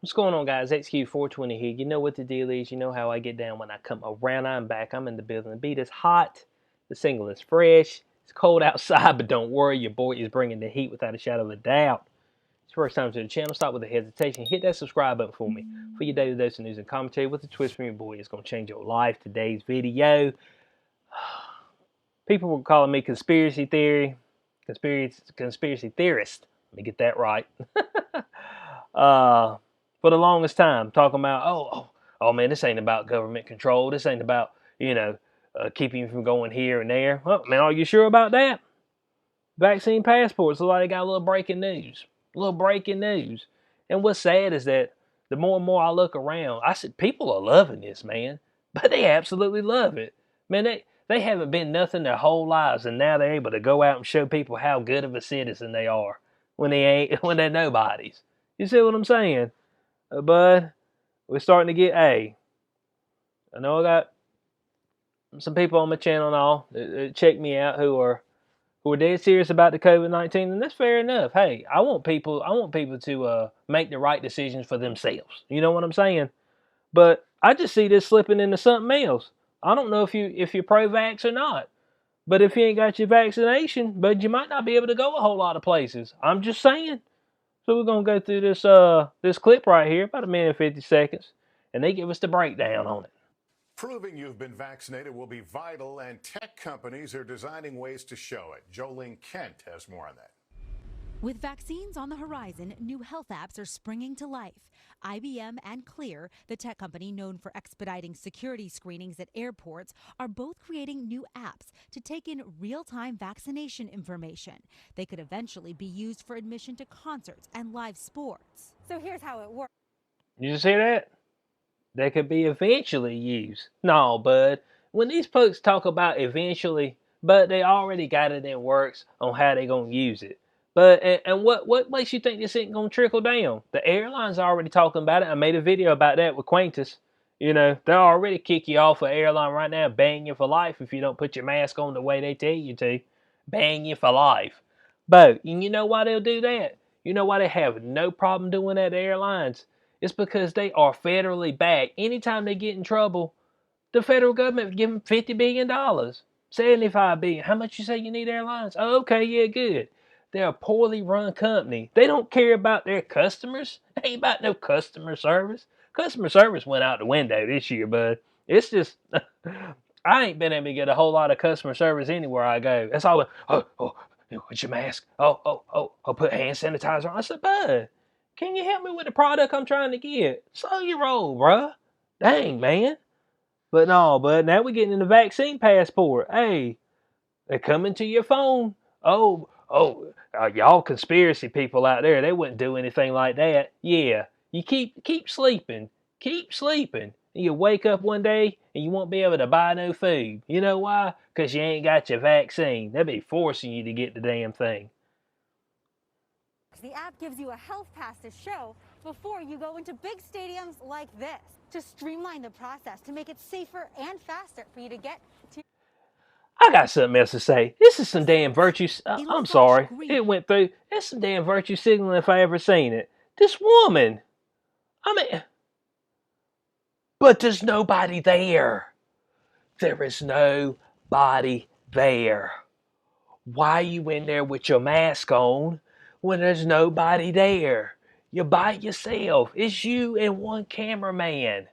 What's going on, guys? XQ420 here. You know what the deal is. You know how I get down when I come around. I'm back. I'm in the building. The beat is hot. The single is fresh. It's cold outside, but don't worry. Your boy is bringing the heat without a shadow of a doubt. It's first time to the channel. Stop with a hesitation. Hit that subscribe button for me. For your daily dose of news and commentary with a twist from your boy. It's going to change your life. Today's video. People were calling me conspiracy theorist. Let me get that right. uh, for the longest time, talking about, oh man, this ain't about government control. This ain't about, keeping you from going here and there. Oh, man, are you sure about that? Vaccine passports look like they got a little breaking news. A little breaking news. And what's sad is that the more and more I look around, I said, people are loving this, man. But they absolutely love it. Man, they haven't been nothing their whole lives, and now they're able to go out and show people how good of a citizen they are when they ain't when they're nobodies. You see what I'm saying? Bud, we're starting to get I know I got some people on my channel and all that check me out who are dead serious about the COVID-19, and that's fair enough. Hey, I want people to make the right decisions for themselves. You know what I'm saying? But I just see this slipping into something else. I don't know if you're pro-vax or not, but if you ain't got your vaccination, but you might not be able to go a whole lot of places. I'm just saying. So we're gonna go through this clip right here, about a minute and 50 seconds, and they give us the breakdown on it. Proving you've been vaccinated will be vital, and tech companies are designing ways to show it. Ling Kent has more on that. With vaccines on the horizon, new health apps are springing to life. IBM and Clear, the tech company known for expediting security screenings at airports, are both creating new apps to take in real-time vaccination information. They could eventually be used for admission to concerts and live sports. So here's how it works. You just hear that? They could be eventually used. No, bud. When these folks talk about eventually, but they already got it in works on how they gonna use it. But and what makes you think this ain't gonna trickle down? The airlines are already talking about it. I made a video about that with Quaintus. You know, they'll already kick you off an airline right now, ban you for life if you don't put your mask on the way they tell you to. Ban you for life. But and you know why they'll do that? You know why they have no problem doing that to airlines? It's because they are federally backed. Anytime they get in trouble, the federal government give them $50 billion, $75 billion. How much you say you need airlines? Oh, okay, yeah, good. They're a poorly run company. They don't care about their customers. They ain't about no customer service. Customer service went out the window this year, but it's just I ain't been able to get a whole lot of customer service anywhere I go. That's all. What's your mask? I'll put hand sanitizer on. I said, bud, can you help me with the product I'm trying to get? Slow your roll, bruh. Dang, man. But no, but now we're getting in the vaccine passport. Hey, they're coming to your phone. Y'all conspiracy people out there, they wouldn't do anything like that. Yeah, you keep sleeping. Keep sleeping. And you wake up one day and you won't be able to buy no food. You know why? Because you ain't got your vaccine. They'll be forcing you to get the damn thing. The app gives you a health pass to show before you go into big stadiums like this to streamline the process, to make it safer and faster for you to get to. I got something else to say. This is some damn virtue. I'm sorry. It went through. It's some damn virtue signaling if I ever seen it. This woman. I mean, but there's nobody there. There is nobody there. Why are you in there with your mask on when there's nobody there? You're by yourself. It's you and one cameraman.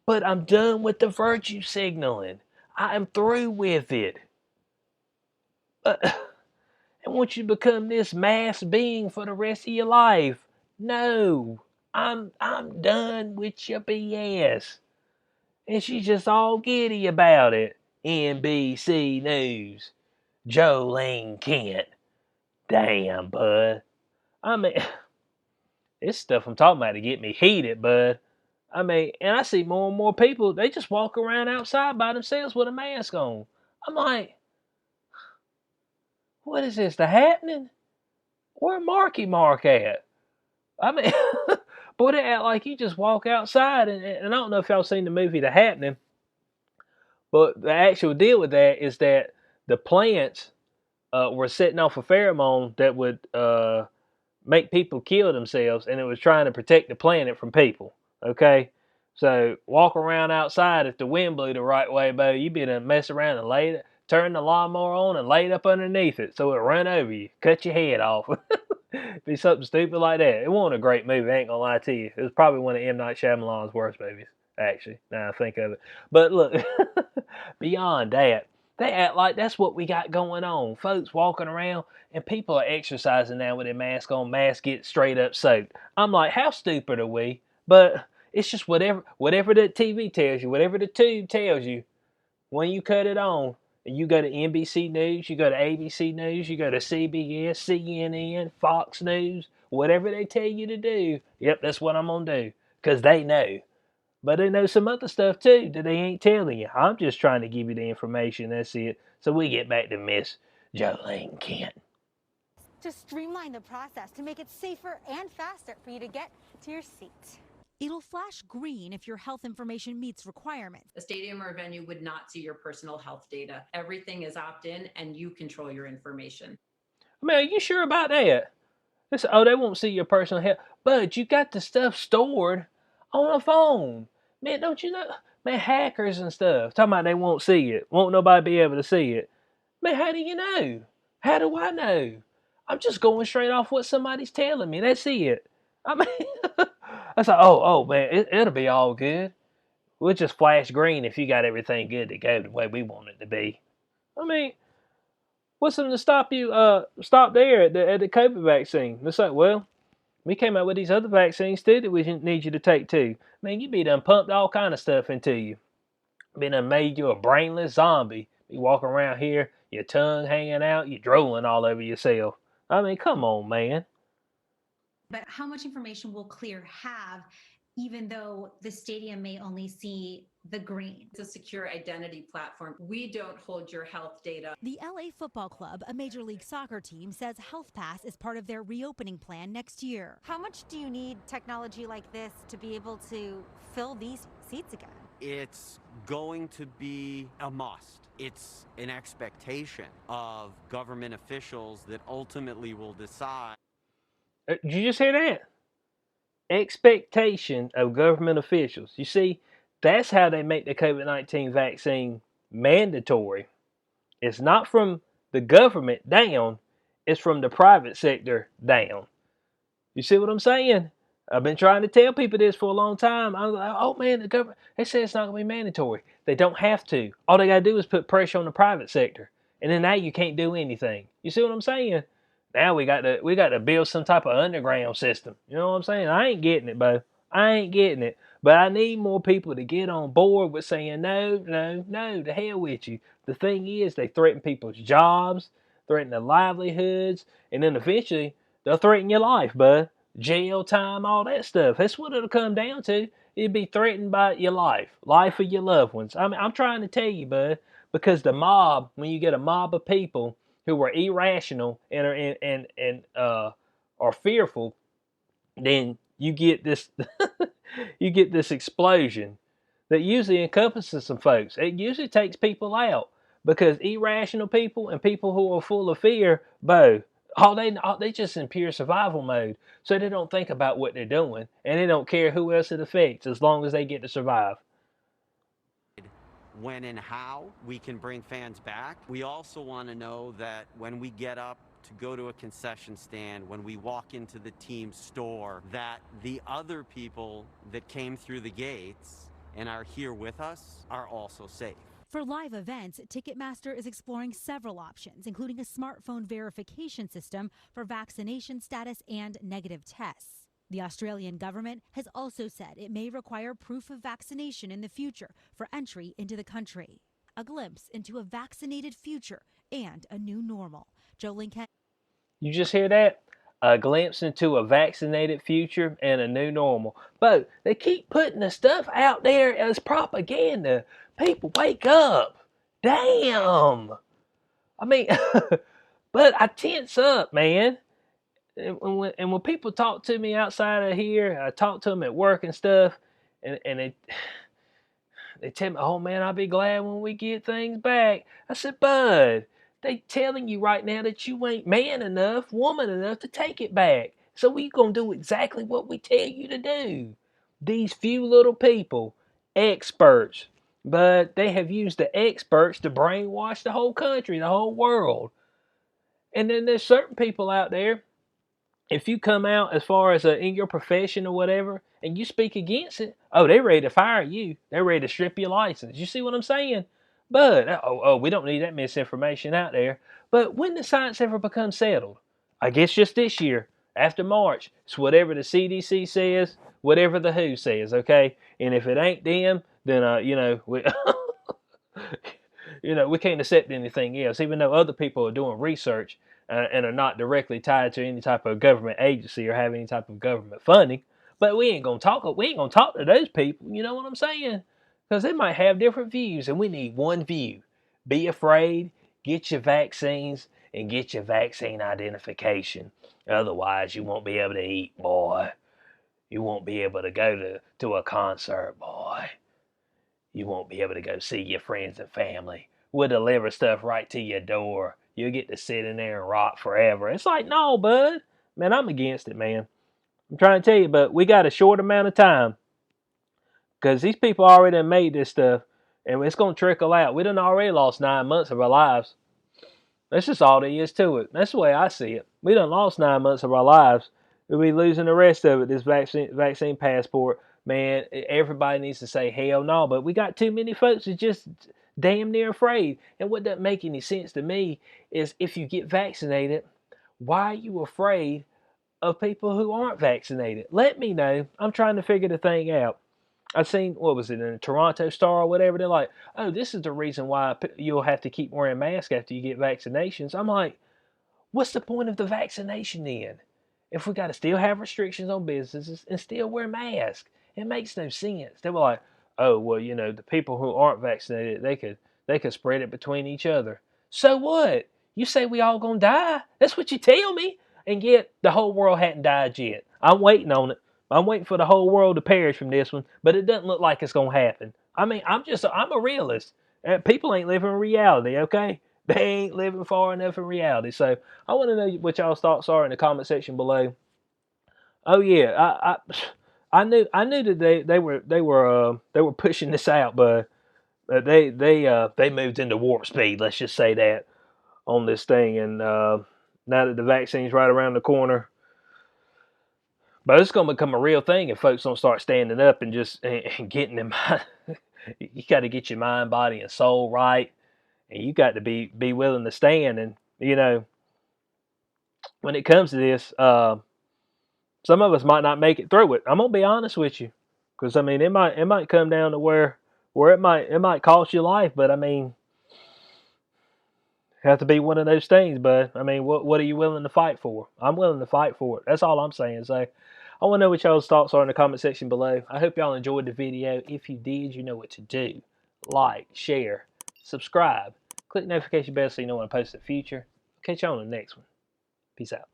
But I'm done with the virtue signaling. I am through with it. I want you to become this mass being for the rest of your life. No, I'm done with your BS. And she's just all giddy about it. NBC News. Ling Kent. Damn, bud. I mean, this stuff I'm talking about to get me heated, bud. I mean, and I see more and more people, they just walk around outside by themselves with a mask on. I'm like, what is this, the happening? Where Marky Mark at? I mean, boy, they act like you just walk outside, and I don't know if y'all seen the movie The Happening, but the actual deal with that is that the plants were setting off a pheromone that would make people kill themselves, and it was trying to protect the planet from people. Okay, so walk around outside. If the wind blew the right way, Bo, you be to mess around and turn the lawnmower on and laid up underneath it so it run over you, cut your head off. Be something stupid like that. It wasn't a great movie, I ain't gonna lie to you. It was probably one of M. Night Shyamalan's worst movies, actually, now I think of it. But look, beyond that, they act like that's what we got going on. Folks walking around and people are exercising now with their mask on, mask get straight up soaked. I'm like, how stupid are we? But it's just whatever the TV tells you, whatever the tube tells you, when you cut it on, and you go to NBC News, you go to ABC News, you go to CBS, CNN, Fox News, whatever they tell you to do, yep, that's what I'm going to do. Because they know. But they know some other stuff too that they ain't telling you. I'm just trying to give you the information, that's it. So we get back to Miss Ling Kent. To streamline the process to make it safer and faster for you to get to your seat. It'll flash green if your health information meets requirements. A stadium or venue would not see your personal health data. Everything is opt-in and you control your information. I mean, are you sure about that? Oh, they won't see your personal health. But you got the stuff stored on a phone. Man, don't you know? Man, hackers and stuff. Talking about they won't see it. Won't nobody be able to see it. Man, how do you know? How do I know? I'm just going straight off what somebody's telling me. That's it. I mean, I said, oh man, it'll be all good. We'll just flash green if you got everything good to go the way we want it to be. I mean, what's something to stop there at the COVID vaccine? It's like, well, we came out with these other vaccines too that we need you to take too. Man, you be done pumped all kind of stuff into you. Be done made you a brainless zombie. Be walking around here, your tongue hanging out, you drooling all over yourself. I mean, come on, man. But how much information will Clear have, even though the stadium may only see the green? It's a secure identity platform. We don't hold your health data. The LA Football Club, a Major League Soccer team, says Health Pass is part of their reopening plan next year. How much do you need technology like this to be able to fill these seats again? It's going to be a must. It's an expectation of government officials that ultimately will decide. Did you just hear that? Expectation of government officials. You see, that's how they make the COVID-19 vaccine mandatory. It's not from the government down, it's from the private sector down. You see what I'm saying? I've been trying to tell people this for a long time. I was like, oh man, the government, they say it's not going to be mandatory. They don't have to. All they got to do is put pressure on the private sector. And then now you can't do anything. You see what I'm saying? Now we got to build some type of underground system. You know what I'm saying? I ain't getting it, Bo. I ain't getting it. But I need more people to get on board with saying no, to hell with you. The thing is, they threaten people's jobs, threaten their livelihoods, and then eventually they'll threaten your life, bud. Jail time, all that stuff. That's what it'll come down to. It'd be threatened by your life of your loved ones. I mean, I'm trying to tell you, bud, because the mob, when you get a mob of people who are irrational and are fearful, then you get this you get this explosion that usually encompasses some folks. It usually takes people out because irrational people and people who are full of fear, they just in pure survival mode. So they don't think about what they're doing and they don't care who else it affects as long as they get to survive. When and how we can bring fans back. We also want to know that when we get up to go to a concession stand, when we walk into the team store, that the other people that came through the gates and are here with us are also safe. For live events, Ticketmaster is exploring several options, including a smartphone verification system for vaccination status and negative tests. The Australian government has also said it may require proof of vaccination in the future for entry into the country. A glimpse into a vaccinated future and a new normal. Ling Kent. You just hear that? A glimpse into a vaccinated future and a new normal. But they keep putting the stuff out there as propaganda. People, wake up. Damn. I mean, but I tense up, man. And when people talk to me outside of here, I talk to them at work and stuff, and they tell me, oh man, I'll be glad when we get things back. I said, bud, they telling you right now that you ain't man enough, woman enough to take it back. So we gonna do exactly what we tell you to do. These few little people, experts, but they have used the experts to brainwash the whole country, the whole world. And then there's certain people out there, if you come out as far as in your profession or whatever, and you speak against it, oh, they're ready to fire you. They're ready to strip your license. You see what I'm saying? But we don't need that misinformation out there. But when the science ever becomes settled, I guess just this year, after March, it's whatever the CDC says, whatever the WHO says, okay? And if it ain't them, then we, we can't accept anything else, even though other people are doing research and are not directly tied to any type of government agency or have any type of government funding. But we ain't gonna talk. We ain't gonna talk to those people. You know what I'm saying? Because they might have different views, and we need one view. Be afraid. Get your vaccines and get your vaccine identification. Otherwise, you won't be able to eat, boy. You won't be able to go to a concert, boy. You won't be able to go see your friends and family. We'll deliver stuff right to your door. You'll get to sit in there and rot forever. It's like, no, bud. Man, I'm against it, man. I'm trying to tell you, but we got a short amount of time. Because these people already made this stuff. And it's going to trickle out. We done already lost 9 months of our lives. That's just all there is to it. That's the way I see it. We done lost 9 months of our lives. We'll be losing the rest of it, this vaccine passport. Man, everybody needs to say hell no, but we got too many folks that just damn near afraid. And what doesn't make any sense to me is if you get vaccinated, why are you afraid of people who aren't vaccinated? Let me know. I'm trying to figure the thing out. I seen, what was it, in the Toronto Star or whatever, they're like, oh, this is the reason why you'll have to keep wearing masks after you get vaccinations. I'm like, what's the point of the vaccination then? If we got to still have restrictions on businesses and still wear masks, it makes no sense. They were like, oh, well, the people who aren't vaccinated, they could spread it between each other. So what? You say we all gonna die? That's what you tell me. And yet the whole world hadn't died yet. I'm waiting on it. I'm waiting for the whole world to perish from this one, but it doesn't look like it's gonna happen. I mean, I'm a realist. People ain't living in reality, okay? They ain't living far enough in reality. So I want to know what y'all's thoughts are in the comment section below. Oh yeah, I knew that they were pushing this out, but they moved into warp speed. Let's just say that on this thing, and now that the vaccine's right around the corner, but it's gonna become a real thing if folks don't start standing up and just and getting them. You got to get your mind, body, and soul right, and you got to be willing to stand. And when it comes to this, some of us might not make it through it. I'm gonna be honest with you, because I mean it might come down to where it might cost you life, but I mean it have to be one of those things. But I mean, what are you willing to fight for? I'm willing to fight for it. That's all I'm saying. So I want to know what y'all's thoughts are in the comment section below. I hope y'all enjoyed the video. If you did, you know what to do. Like, share, subscribe, click the notification bell so you know when I post in the future. I'll catch you on the next one. Peace out.